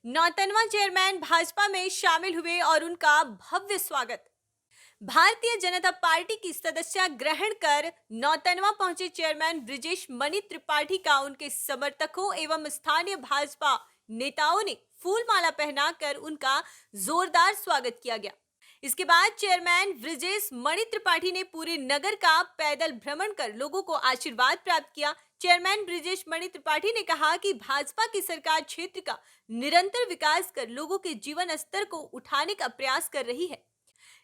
Nautanwa chairman Bhajpa में शामिल हुए और उनका भव्य स्वागत। भारतीय जनता पार्टी की सदस्यता ग्रहण कर नौतनवा पहुंचे चेयरमैन ब्रिजेश मणि त्रिपाठी का उनके समर्थकों एवं स्थानीय भाजपा नेताओं ने फूलमाला पहनाकर उनका जोरदार स्वागत किया गया। इसके बाद चेयरमैन ब्रिजेश मणि त्रिपाठी ने पूरे नगर का पैदल भ्रमण कर लोगों को आशीर्वाद प्राप्त किया। चेयरमैन ब्रिजेश मणि त्रिपाठी ने कहा कि भाजपा की सरकार क्षेत्र का निरंतर विकास कर लोगों के जीवन स्तर को उठाने का प्रयास कर रही है।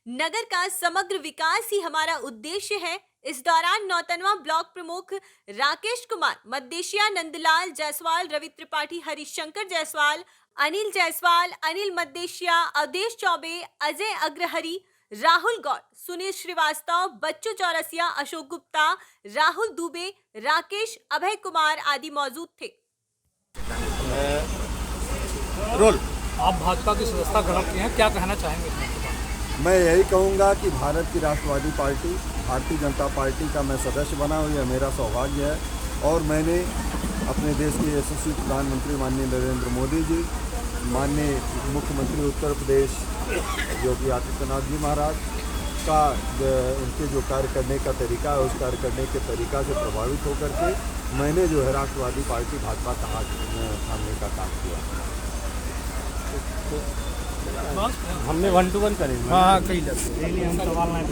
नगर का समग्र विकास ही हमारा उद्देश्य है। इस दौरान नौतनवा ब्लॉक प्रमुख राकेश कुमार, मद्देशिया नंदलाल जायसवाल, रवि त्रिपाठी, हरिशंकर जायसवाल, अनिल मद्देशिया, अवधेश चौबे, अजय अग्रहरी, राहुल गौड़, सुनील श्रीवास्तव, बच्चू चौरसिया, अशोक गुप्ता, राहुल दुबे, राकेश, अभय कुमार आदि मौजूद थे। रोल आप भाजपा की सदस्यता ग्रहण की हैं, क्या कहना चाहेंगे? मैं यही कहूँगा कि भारत की राष्ट्रवादी पार्टी भारतीय जनता पार्टी का मैं सदस्य बना हूँ, यह मेरा सौभाग्य है। और मैंने अपने देश के यशस्वी प्रधानमंत्री माननीय नरेंद्र मोदी जी, माननीय मुख्यमंत्री उत्तर प्रदेश योगी आदित्यनाथ जी महाराज का उनके जो कार्य करने का तरीका है, उस कार्य करने के तरीका से प्रभावित होकर के मैंने जो है राष्ट्रवादी पार्टी भाजपा का हाथ थामने का काम किया। हमने 1 to 1 करेंगे। हाँ, कई हम सवाल नहीं।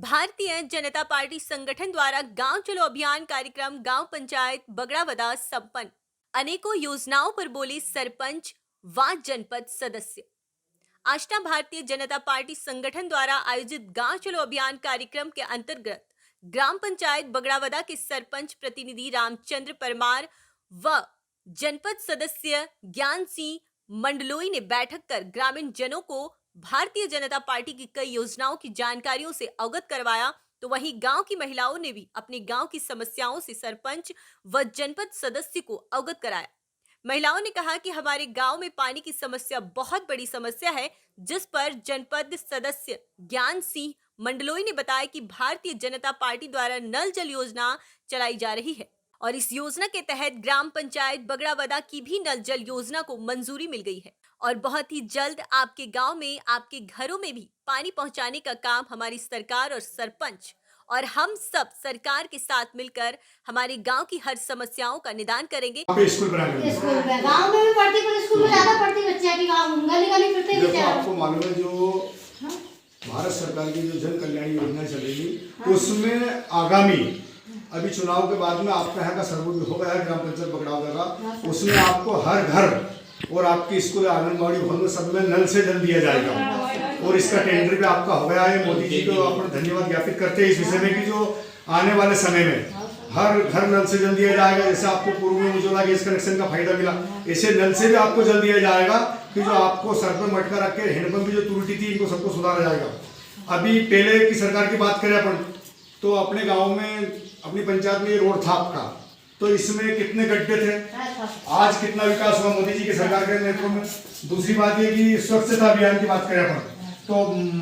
भारतीय जनता पार्टी संगठन द्वारा गांव चलो अभियान कार्यक्रम गांव पंचायत बगड़ावदा संपन्न। अनेकों योजनाओं पर बोले सरपंच व जनपद सदस्य। आष्टा भारतीय जनता पार्टी संगठन द्वारा आयोजित गांव चलो अभियान कार्यक्रम के अंतर्गत ग्राम पंचायत बगड़ावदा के सरपंच प्रतिनिधि रामचंद्र परमार व जनपद सदस्य ज्ञान सिंह मंडलोई ने बैठक कर ग्रामीण जनों को भारतीय जनता पार्टी की कई योजनाओं की जानकारियों से अवगत करवाया। तो वहीं गांव की महिलाओं ने भी अपने गांव की समस्याओं से सरपंच व जनपद सदस्य को अवगत कराया। महिलाओं ने कहा कि हमारे गांव में पानी की समस्या बहुत बड़ी समस्या है, जिस पर जनपद सदस्य ज्ञान सिंह मंडलोई ने बताया कि भारतीय जनता पार्टी द्वारा नल जल योजना चलाई जा रही है और इस योजना के तहत ग्राम पंचायत बगड़ावदा की भी नल जल योजना को मंजूरी मिल गई है और बहुत ही जल्द आपके गांव में, आपके घरों में भी पानी पहुंचाने का काम हमारी सरकार और सरपंच और हम सब सरकार के साथ मिलकर हमारे गांव की हर समस्याओं का निदान करेंगे। स्कूल में गांव में भी पढ़ती, पर स्कूल में ज्यादा पढ़ती बच्चे हैं कि गांव गली गली फिरते देखो, आपको मालूम है जो भारत सरकार की जो जन कल्याण योजना चलेगी उसमें आगामी अभी चुनाव के बाद में आपका यहाँ का सर्वे होगा है ग्राम पंचायत बगड़ावदा का, उसमें आपको हर घर और आपकी स्कूल आंगनबाड़ी भवन में सब में नल से जल दिया जाएगा और इसका टेंडर भी आपका हो गया है। मोदी जी को आप धन्यवाद ज्ञापित करते हैं इस विषय में कि जो आने वाले समय में हर घर नल से जल दिया जाएगा। जैसे आपको पूर्व में उज्ज्वला गैस कनेक्शन का फायदा मिला, ऐसे नल से भी आपको जल दिया जाएगा कि जो आपको सर पर मटका रख के हैंडपंप की जो त्रुटि थी इनको सबको सुधारा जाएगा। अभी पहले की सरकार की बात करें अपन तो अपने गाँव में अपनी पंचायत में ये रोड था आपका, तो इसमें कितने गड्ढे थे, आज कितना विकास हुआ मोदी जी की सरकार के नेतृत्व में। दूसरी बात ये कि स्वच्छता अभियान की बात करें अपन तो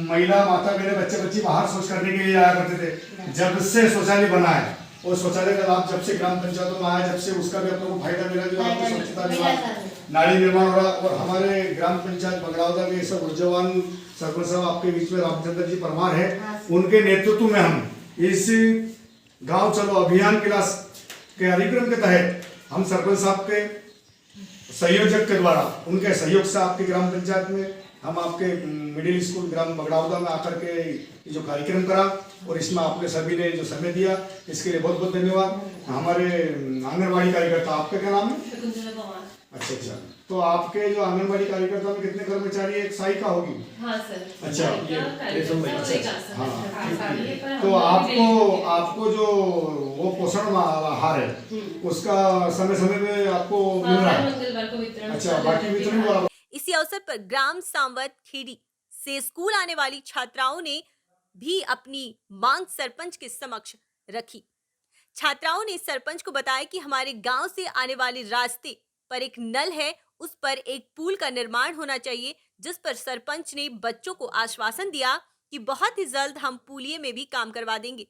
महिला माता बहने बच्चे बच्ची बाहर शौच करने के लिए आया करते थे। जब से शौचालय बना है और शौचालय का लाभ जब से ग्राम पंचायतों में आया, जब से उसका भी अपने को फायदा मिला, जो आपको स्वच्छता निर्माण नाली निर्माण हो रहा। और हमारे ग्राम पंचायत बगड़ावदा में सब ऊर्जावान सरपंच साहब आपके बीच में रामचंद्र जी परमार है, उनके नेतृत्व में हम इस गांव चलो अभियान क्लास के कार्यक्रम के तहत हम सरपंच साहब के संयोजक के द्वारा उनके सहयोग से आपके ग्राम पंचायत में हम आपके मिडिल स्कूल ग्राम बगड़ावदा में आकर के जो कार्यक्रम करा और इसमें आपने सभी ने जो समय दिया इसके लिए बहुत बहुत धन्यवाद। हमारे आंगनबाड़ी कार्यकर्ता, आपका क्या नाम है? अच्छा, तो आपके जो आंगनबाड़ी कार्यकर्ता में कितने कर्मचारी, एक सहायिका होगी? हाँ सर। अच्छा, हाँ। तो आपको जो वो पोषण आहार है उसका समय समय पे आपको मिल रहा है? अच्छा, बाकी वितरण वाला। इसी अवसर पर ग्राम सांवत खेड़ी से स्कूल आने वाली छात्राओं ने भी अपनी मांग सरपंच के समक्ष रखी। छात्राओं ने सरपंच को बताया कि हमारे गांव से आने वाले रास्ते पर एक नल है, उस पर एक पुल का निर्माण होना चाहिए, जिस पर सरपंच ने बच्चों को आश्वासन दिया कि बहुत ही जल्द हम पुलिये में भी काम करवा देंगे।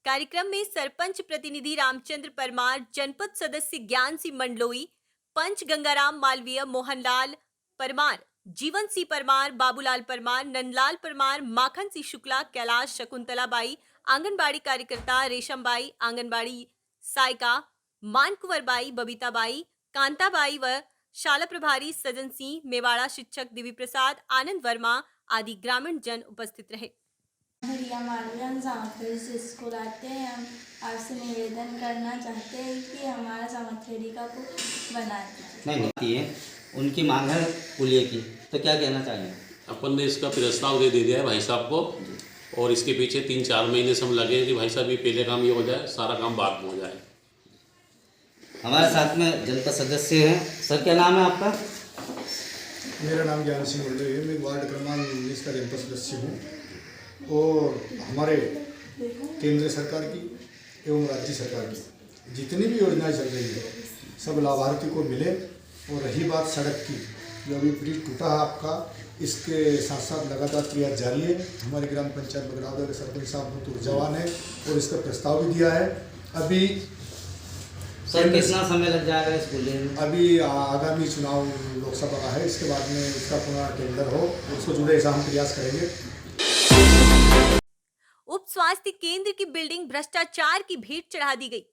कार्यक्रम में सरपंच प्रतिनिधि रामचंद्र परमार, जनपद सदस्य ज्ञान सिंह मंडलोई, पंच गंगाराम मालवीय, मोहनलाल परमार, जीवन सिंह परमार, बाबूलाल परमार, नंदलाल परमार, माखन सिंह शुक्ला, कैलाश, शकुंतला बाई, आंगनबाड़ी कार्यकर्ता रेशम बाई, आंगनबाड़ी सायका, मानकुंवर बाई, बबीता बाई, कांता बाई व शाला प्रभारी सजन सिंह, मेवाड़ा शिक्षक दिव्य प्रसाद, आनंद वर्मा आदि ग्रामीण जन उपस्थित रहे। रिया मालवीय, हम सामथेड़ी से स्कूल आते हैं। हम आपसे निवेदन करना चाहते हैं कि हमारा सामथेड़ी का पुल बना दीजिए। नहीं है, उनकी मांग है पुलिये की, तो क्या कहना चाहिए? अपन ने इसका प्रस्ताव दे दिया है भाई साहब को, और इसके पीछे 3-4 महीने से हम लगे हैं कि भाई साहब ये पहले काम ये हो जाए, सारा काम बाद में हो जाए। हमारे साथ में जनपद सदस्य हैं। सर क्या नाम है आपका? मेरा नाम ज्ञान सिंह मंडलोई है। मैं वार्ड क्रमांक 19 का जनपद सदस्य हूँ और हमारे केंद्र सरकार की एवं राज्य सरकार की जितनी भी योजनाएं चल रही है सब लाभार्थी को मिले। और रही बात सड़क की, जो अभी ब्रिज टूटा है आपका, इसके साथ साथ लगातार प्रयास जारी है। हमारी ग्राम पंचायत बगड़ावदा के सरपंच साहब बहुत ऊर्जावान है और इसका प्रस्ताव भी दिया है। अभी सर कितना समय लग जाएगा इस पुलिये में? अभी आगामी चुनाव लोकसभा का है, इसके बाद में इसका पुनः टेंडर हो, उसको जुड़े ऐसा हम प्रयास करेंगे। उप स्वास्थ्य केंद्र की बिल्डिंग भ्रष्टाचार की भेंट चढ़ा दी गई।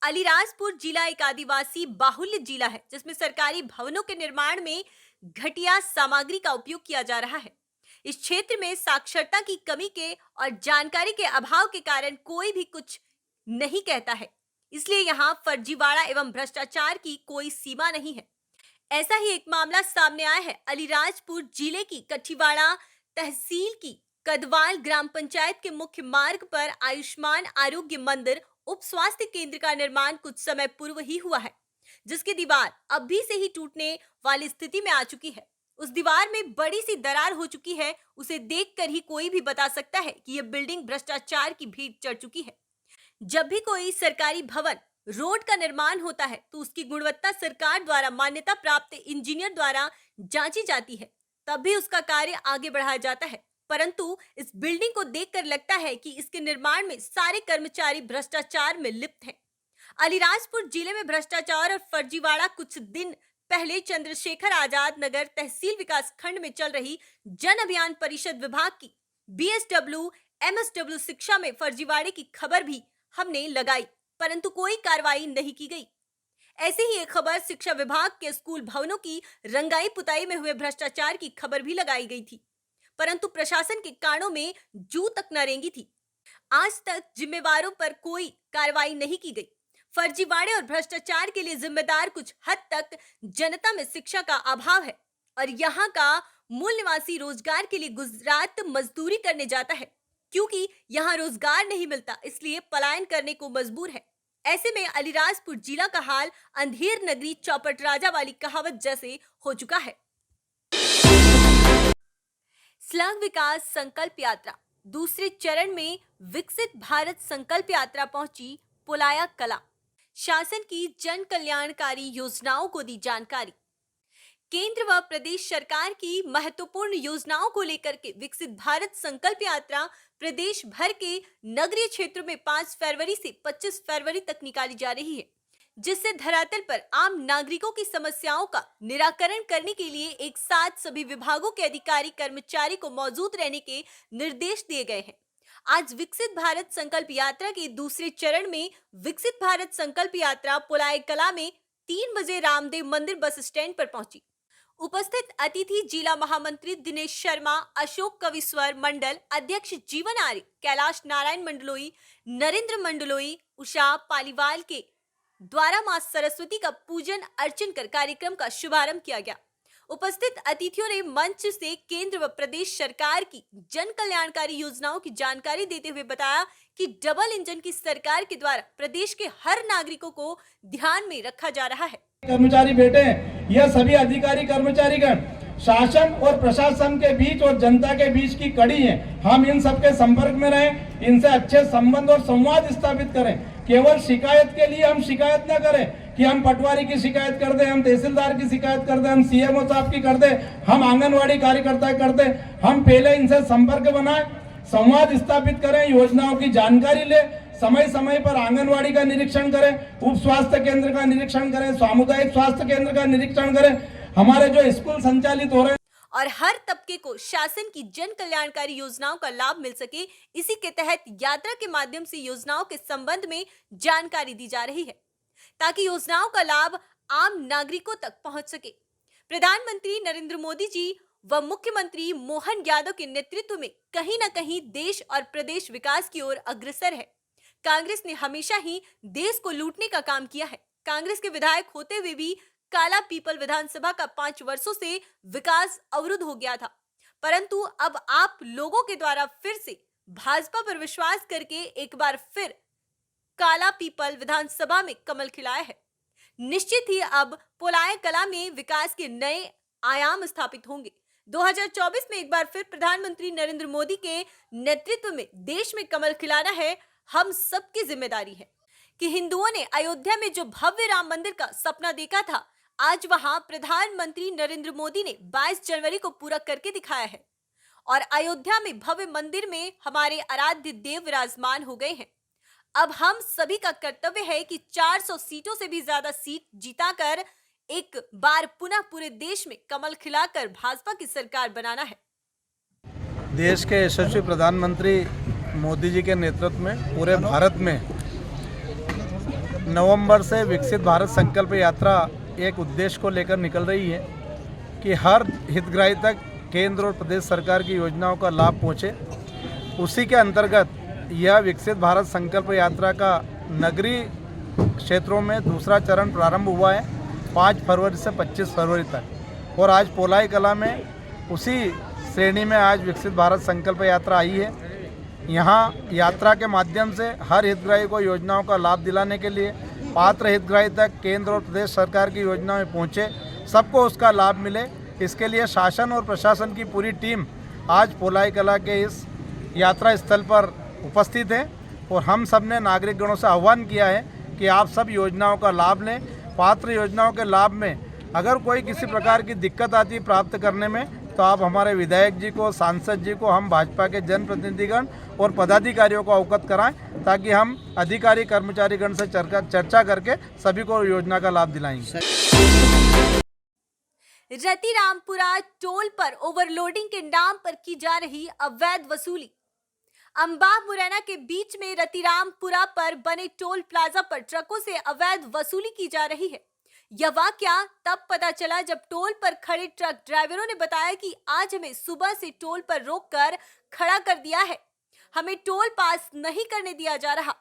अलीराजपुर जिला एक आदिवासी बाहुल्य जिला है, जिसमें सरकारी भवनों के निर्माण में घटिया सामग्री का उपयोग किया जा रहा है। इस क्षेत्र में साक्षरता की कमी के और जानकारी के अभाव के कारण कोई भी कुछ नहीं कहता है, इसलिए यहाँ फर्जीवाड़ा एवं भ्रष्टाचार की कोई सीमा नहीं है। ऐसा ही एक मामला सामने आया है अलीराजपुर जिले की कठीवाड़ा तहसील की कदवाल ग्राम पंचायत के मुख्य मार्ग पर आयुष्मान आरोग्य मंदिर उप स्वास्थ्य केंद्र का निर्माण कुछ समय पूर्व ही हुआ है, जिसकी दीवार अभी से ही टूटने वाली स्थिति में आ चुकी है। उस दीवार में बड़ी सी दरार हो चुकी है। उसे देखकर ही कोई भी बता सकता है कि यह बिल्डिंग भ्रष्टाचार की भेंट चढ़ चुकी है। जब भी कोई सरकारी भवन रोड का निर्माण होता है तो उसकी गुणवत्ता सरकार द्वारा मान्यता प्राप्त इंजीनियर द्वारा जांची जाती है, तब भी उसका कार्य आगे बढ़ाया जाता है। परंतु इस बिल्डिंग को देखकर लगता है कि इसके निर्माण में सारे कर्मचारी भ्रष्टाचार में लिप्त हैं। अलीराजपुर जिले में भ्रष्टाचार और फर्जीवाड़ा कुछ दिन पहले चंद्रशेखर आजाद नगर तहसील विकास खंड में चल रही जन अभियान परिषद विभाग की BSW MSW शिक्षा में फर्जीवाड़े की खबर भी हमने लगाई, परंतु कोई कार्रवाई नहीं की गई। ऐसे ही एक खबर शिक्षा विभाग के स्कूल भवनों की रंगाई पुताई में हुए भ्रष्टाचार की खबर भी लगाई गई थी, परंतु प्रशासन के कानों में जू तक न रेंगी थी। आज तक जिम्मेवारों पर कोई कार्रवाई नहीं की गई। फर्जीवाड़े और भ्रष्टाचार के लिए जिम्मेदार कुछ हद तक जनता में शिक्षा का अभाव है और यहाँ का मूल निवासी रोजगार के लिए गुजरात मजदूरी करने जाता है, क्योंकि यहाँ रोजगार नहीं मिलता, इसलिए पलायन करने को मजबूर है। ऐसे में अलीराजपुर जिला का हाल अंधेर नगरी चौपट राजा वाली कहावत जैसे हो चुका है। स्लग विकास संकल्प यात्रा दूसरे चरण में विकसित भारत संकल्प यात्रा पहुंची पुलाया कला। शासन की जन कल्याणकारी योजनाओं को दी जानकारी। केंद्र व प्रदेश सरकार की महत्वपूर्ण योजनाओं को लेकर के विकसित भारत संकल्प यात्रा प्रदेश भर के नगरीय क्षेत्रों में 5 फरवरी से 25 फरवरी तक निकाली जा रही है, जिससे धरातल पर आम नागरिकों की समस्याओं का निराकरण करने के लिए एक साथ सभी विभागों के अधिकारी कर्मचारी को मौजूद रहने के निर्देश दिए गए हैं। आज विकसित भारत संकल्प यात्रा के दूसरे चरण में विकसित भारत संकल्प यात्रा पुलाय कला में 3 बजे रामदेव मंदिर बस स्टैंड पर पहुंची। उपस्थित अतिथि जिला महामंत्री दिनेश शर्मा, अशोक कविस्वर मंडल अध्यक्ष जीवन आर्य, कैलाश नारायण मंडलोई, नरेंद्र मंडलोई, उषा पालीवाल के द्वारा मां सरस्वती का पूजन अर्चन कर कार्यक्रम का शुभारंभ किया गया। उपस्थित अतिथियों ने मंच से केंद्र व प्रदेश सरकार की जन कल्याणकारी योजनाओं की जानकारी देते हुए बताया कि डबल इंजन की सरकार के द्वारा प्रदेश के हर नागरिकों को ध्यान में रखा जा रहा है। कर्मचारी बैठे हैं, यह सभी अधिकारी कर्मचारीगण शासन और प्रशासन के बीच और जनता के बीच की कड़ी है। हम इन सबके संपर्क में रहें, इनसे अच्छे संबंध और संवाद स्थापित करें। केवल शिकायत के लिए हम शिकायत न करें कि हम पटवारी की शिकायत कर दे, हम तहसीलदार की शिकायत कर दे, हम CMO साहब की कर दे, हम आंगनवाड़ी कार्यकर्ता कर दे। हम पहले इनसे संपर्क बनाएं संवाद स्थापित करें, योजनाओं की जानकारी ले, समय समय पर आंगनवाड़ी का निरीक्षण करें, उप स्वास्थ्य केंद्र का निरीक्षण करें, सामुदायिक स्वास्थ्य केंद्र का निरीक्षण करें। हमारे जो स्कूल संचालित हो रहे हैं और हर तबके को शासन की जन कल्याणकारी योजनाओं का लाभ मिल सके, इसी के तहत यात्रा के माध्यम से योजनाओं के संबंध में जानकारी दी जा रही है ताकि योजनाओं का लाभ आम नागरिकों तक पहुंच सके। प्रधानमंत्री नरेंद्र मोदी जी व मुख्यमंत्री मोहन यादव के नेतृत्व में कहीं न कहीं देश और प्रदेश विकास की ओर अग्रसर है। कांग्रेस ने हमेशा ही देश को लूटने का काम किया है। कांग्रेस के विधायक होते हुए भी काला पीपल विधानसभा का 5 वर्षों से विकास अवरुद्ध हो गया था, परंतु अब आप लोगों के द्वारा फिर से भाजपा पर विश्वास करके एक बार फिर काला पीपल विधानसभा में कमल खिलाया है। निश्चित ही अब पोलाय कला में विकास के नए आयाम स्थापित होंगे। 2024 में एक बार फिर प्रधानमंत्री नरेंद्र मोदी के नेतृत्व में देश में कमल खिलाना है हम सबकी जिम्मेदारी है कि हिंदुओं ने अयोध्या में जो भव्य राम मंदिर का सपना देखा था, आज वहां प्रधानमंत्री नरेंद्र मोदी ने 22 जनवरी को पूरा करके दिखाया है और अयोध्या में भव्य मंदिर में हमारे आराध्य देव विराजमान हो गए हैं। अब हम सभी का कर्तव्य है कि 400 सीटों से भी ज्यादा सीट जीताकर एक बार पुनः पूरे देश में कमल खिलाकर भाजपा की सरकार बनाना है। देश के यशस्वी प्रधानमंत्री मोदी जी के नेतृत्व में पूरे भारत में नवंबर से विकसित भारत संकल्प यात्रा एक उद्देश्य को लेकर निकल रही है कि हर हितग्राही तक केंद्र और प्रदेश सरकार की योजनाओं का लाभ पहुंचे। उसी के अंतर्गत यह विकसित भारत संकल्प यात्रा का नगरीय क्षेत्रों में दूसरा चरण प्रारंभ हुआ है 5 फरवरी से 25 फरवरी तक, और आज पोलाई कला में उसी श्रेणी में आज विकसित भारत संकल्प यात्रा आई है। यहाँ यात्रा के माध्यम से हर हितग्राही को योजनाओं का लाभ दिलाने के लिए पात्र हितग्राही तक केंद्र और प्रदेश सरकार की योजनाओं में पहुँचे, सबको उसका लाभ मिले, इसके लिए शासन और प्रशासन की पूरी टीम आज पोलाई कला के इस यात्रा स्थल पर उपस्थित है। और हम सब ने नागरिकगणों से आह्वान किया है कि आप सब योजनाओं का लाभ लें। पात्र योजनाओं के लाभ में अगर कोई किसी प्रकार की दिक्कत आती है प्राप्त करने में, तो आप हमारे विधायक जी को, सांसद जी को, हम भाजपा के जनप्रतिनिधिगण और पदाधिकारियों को अवगत कराएं ताकि हम अधिकारी कर्मचारीगण से चर्चा करके सभी को योजना का लाभ दिलाएंगे। रतिरामपुरा टोल पर ओवरलोडिंग के नाम पर की जा रही अवैध वसूली। अंबाह मुरैना के बीच में रतिरामपुरा पर बने टोल प्लाजा पर ट्रकों से अवैध वसूली की जा रही है। यह वाकया तब पता चला जब टोल पर खड़े ट्रक ड्राइवरों ने बताया कि आज हमें सुबह से टोल पर रोककर खड़ा कर दिया है, हमें टोल पास नहीं करने दिया जा रहा।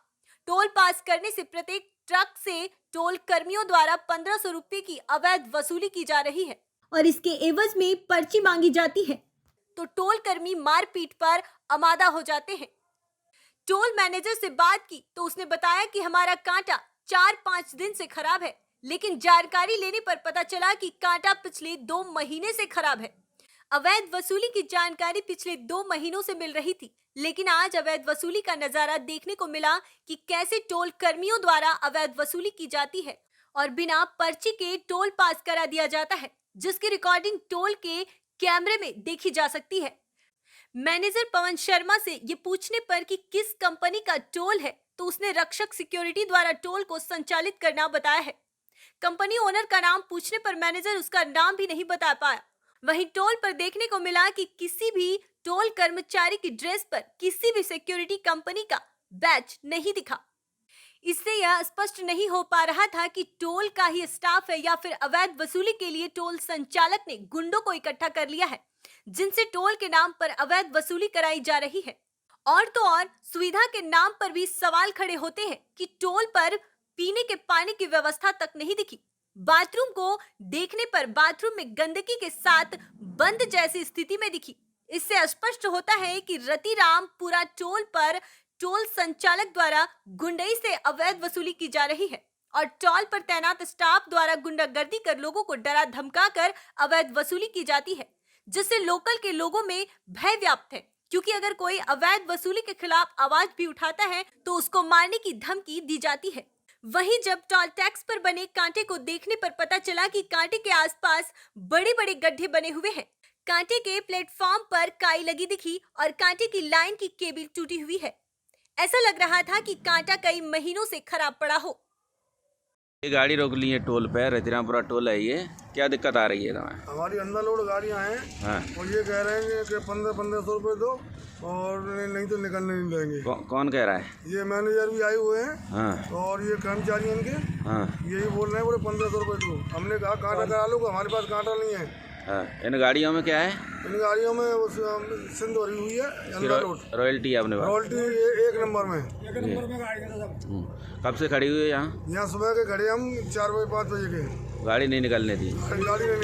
टोल पास करने से प्रत्येक ट्रक से टोल कर्मियों द्वारा 1500 रुपए की अवैध वसूली की जा रही है और इसके एवज में पर्ची मांगी जाती है, तो टोल कर्मी मारपीट पर आमादा हो जाते हैं। टोल मैनेजर से बात की तो उसने बताया कि हमारा कांटा 4-5 दिन से खराब है, लेकिन जानकारी लेने पर पता चला कि कांटा पिछले 2 महीने से खराब है। अवैध वसूली की जानकारी पिछले 2 महीनों से मिल रही थी, लेकिन आज अवैध वसूली का नजारा देखने को मिला कि कैसे टोल कर्मियों द्वारा अवैध वसूली की जाती है और बिना पर्ची के टोल पास करा दिया जाता है, जिसकी रिकॉर्डिंग टोल के कैमरे में देखी जा सकती है। मैनेजर पवन शर्मा से ये पूछने पर कि किस कंपनी का टोल है, तो उसने रक्षक सिक्योरिटी द्वारा टोल को संचालित करना बताया है। कंपनी ओनर का नाम पूछने पर मैनेजर उसका नाम भी नहीं बता पाया। वहीं टोल पर देखने को मिला कि किसी भी टोल कर्मचारी की ड्रेस पर किसी भी सिक्योरिटी कंपनी का बैच नहीं दिखा। इससे यह स्पष्ट नहीं हो पा रहा था कि टोल का ही स्टाफ है या फिर अवैध वसूली के लिए टोल संचालक ने गुंडों को इकट्ठा कर लिया है, जिनसे टोल के नाम पर अवैध वसूली कराई जा रही है। और तो और सुविधा के नाम पर भी सवाल खड़े होते हैं कि टोल पर पीने के पानी की व्यवस्था तक नहीं दिखी। बाथरूम को देखने पर बाथरूम में गंदगी के साथ बंद जैसी स्थिति में दिखी। इससे स्पष्ट होता है कि रतिरामपुरा टोल पर टोल संचालक द्वारा गुंडई से अवैध वसूली की जा रही है और टोल पर तैनात स्टाफ द्वारा गुंडागर्दी कर लोगों को डरा धमकाकर अवैध वसूली की जाती है, जिससे लोकल के लोगों में भय व्याप्त है, क्योंकि अगर कोई अवैध वसूली के खिलाफ आवाज भी उठाता है तो उसको मारने की धमकी दी जाती है। वहीं जब टोल टैक्स पर बने कांटे को देखने पर पता चला कि कांटे के आसपास बड़े बड़े गड्ढे बने हुए हैं। कांटे के प्लेटफॉर्म पर काई लगी दिखी और कांटे की लाइन की केबल टूटी हुई है। ऐसा लग रहा था कि कांटा कई महीनों से खराब पड़ा हो। ये गाड़ी रोक ली है टोल पे, रतिरामपुरा टोल है ये, क्या दिक्कत आ रही है तुम्हें? हमारी अंदर लोड गाड़ियाँ हैं हाँ। और ये कह रहे हैं कि 1500 रुपये दो और नहीं तो निकलने नहीं देंगे। कौन कह रहा है? ये मैनेजर भी आए हुए हैं हाँ। और ये कर्मचारी इनके हाँ। यही बोल रहे हैं बोले 1500 रुपये दो। हमने कहा कांटा करा लो, हमारे पास कांटा नहीं है। हाँ। इन गाड़ियों में क्या है? इन गाड़ियों में सिंध भरी हुई है अंदर लोड। रॉयल्टी है अपने पास? रॉयल्टी एक नंबर में। कब से खड़ी हुई है यहाँ? यहाँ सुबह के खड़े हम 4 बजे 5 बजे के। गाड़ी नहीं निकलने दी? गाड़ी नहीं